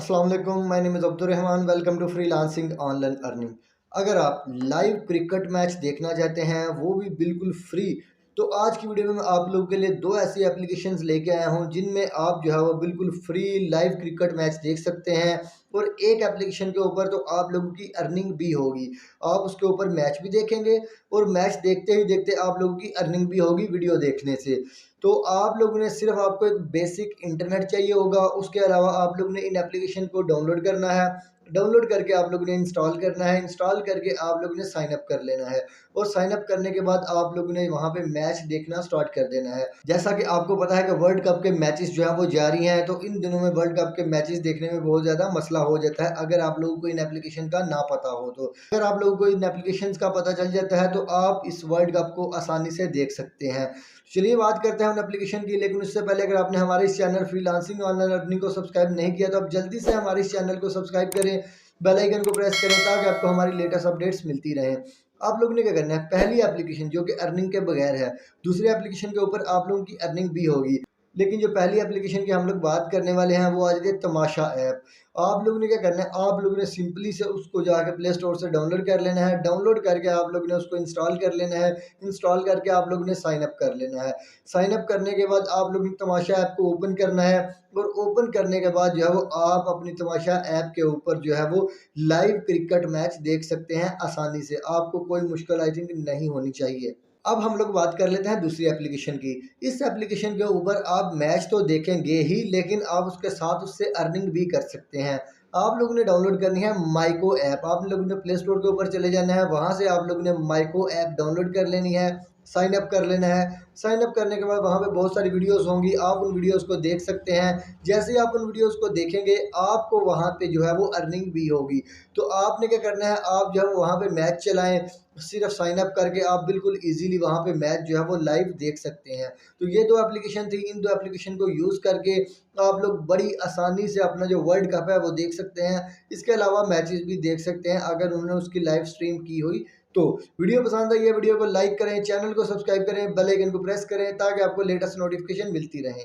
अस्सलाम वालेकुम, my name is Abdul Rahman. Welcome to freelancing online earning. अगर आप लाइव क्रिकेट मैच देखना चाहते हैं वो भी बिल्कुल फ्री, तो आज की वीडियो में मैं आप लोगों के लिए दो ऐसी एप्लीकेशंस लेके आया हूं जिनमें आप जो है वो बिल्कुल फ्री लाइव क्रिकेट मैच देख सकते हैं। और एक एप्लीकेशन के ऊपर तो आप लोगों की अर्निंग भी होगी। आप उसके ऊपर मैच भी देखेंगे और मैच देखते ही देखते आप लोगों की अर्निंग भी होगी वीडियो देखने से। तो आप लोगों ने सिर्फ आपको एक बेसिक इंटरनेट चाहिए होगा। उसके अलावा आप लोगों ने इन एप्लीकेशन को डाउनलोड करना है। डाउनलोड करके आप लोगों ने इंस्टॉल करना है। इंस्टॉल करके आप लोगों ने साइन अप कर लेना है। और साइन अप करने के बाद आप लोगों ने वहाँ पे मैच देखना स्टार्ट कर देना है। जैसा कि आपको पता है कि वर्ल्ड कप के मैचेस जो है वो जारी हैं, तो इन दिनों में वर्ल्ड कप के मैचेस देखने में बहुत ज़्यादा मसला हो जाता है अगर आप लोगों को इन एप्लीकेशन का ना पता हो। तो अगर आप लोगों को इन एप्लीकेशन का पता चल जाता है तो आप इस वर्ल्ड कप को आसानी से देख सकते हैं। चलिए बात करते हैं उन एप्लीकेशन की, लेकिन उससे पहले अगर आपने हमारे इस चैनल फ्रीलांसिंग ऑनलाइन अर्निंग को सब्सक्राइब नहीं किया तो आप जल्दी से हमारे इस चैनल को सब्सक्राइब करें, बेल आइकन को प्रेस करें ताकि आपको हमारी लेटेस्ट अपडेट्स मिलती रहें। आप लोगों ने क्या करना है, पहली एप्लीकेशन जो कि अर्निंग के बगैर है, दूसरी एप्लीकेशन के ऊपर आप लोगों की अर्निंग भी होगी, लेकिन जो पहली एप्लीकेशन की हम लोग बात करने वाले हैं वो आ जाती है तमाशा ऐप। आप लोगों ने क्या करना है, आप लोगों ने सिंपली से उसको जाके प्ले स्टोर से डाउनलोड कर लेना है। डाउनलोड करके आप लोगों ने उसको इंस्टॉल कर लेना है। इंस्टॉल करके आप लोगों ने साइन अप कर लेना है। साइन अप करने के बाद आप लोगों ने तमाशा ऐप को ओपन करना है। और ओपन करने के बाद जो है वो आप अपनी तमाशा ऐप के ऊपर जो है वो लाइव क्रिकेट मैच देख सकते हैं आसानी से। आपको कोई मुश्किल आई थिंक नहीं होनी चाहिए। अब हम लोग बात कर लेते हैं दूसरी एप्लीकेशन की। इस एप्लीकेशन के ऊपर आप मैच तो देखेंगे ही, लेकिन आप उसके साथ उससे अर्निंग भी कर सकते हैं। आप लोगों ने डाउनलोड करनी है माइको ऐप। आप लोगों ने प्ले स्टोर के ऊपर चले जाना है, वहाँ से आप लोगों ने माइको ऐप डाउनलोड कर लेनी है, साइन अप कर लेना है। साइन अप करने के बाद वहाँ पे बहुत सारी वीडियोस होंगी, आप उन वीडियोस को देख सकते हैं। जैसे ही आप उन वीडियोस को देखेंगे आपको वहाँ पे जो है वो अर्निंग भी होगी। तो आपने क्या करना है, आप जो है वहाँ पे मैच चलाएं। सिर्फ साइन अप करके आप बिल्कुल इजीली वहाँ पे मैच जो है वो लाइव देख सकते हैं। तो ये दो एप्लीकेशन थी, इन दो एप्लीकेशन को यूज़ करके आप लोग बड़ी आसानी से अपना जो वर्ल्ड कप है वो देख सकते हैं। इसके अलावा मैचेस भी देख सकते हैं अगर उन्होंने उसकी लाइव स्ट्रीम की हुई तो। वीडियो पसंद आई है, वीडियो को लाइक करें, चैनल को सब्सक्राइब करें, बेल आइकन को प्रेस करें ताकि आपको लेटेस्ट नोटिफिकेशन मिलती रहे।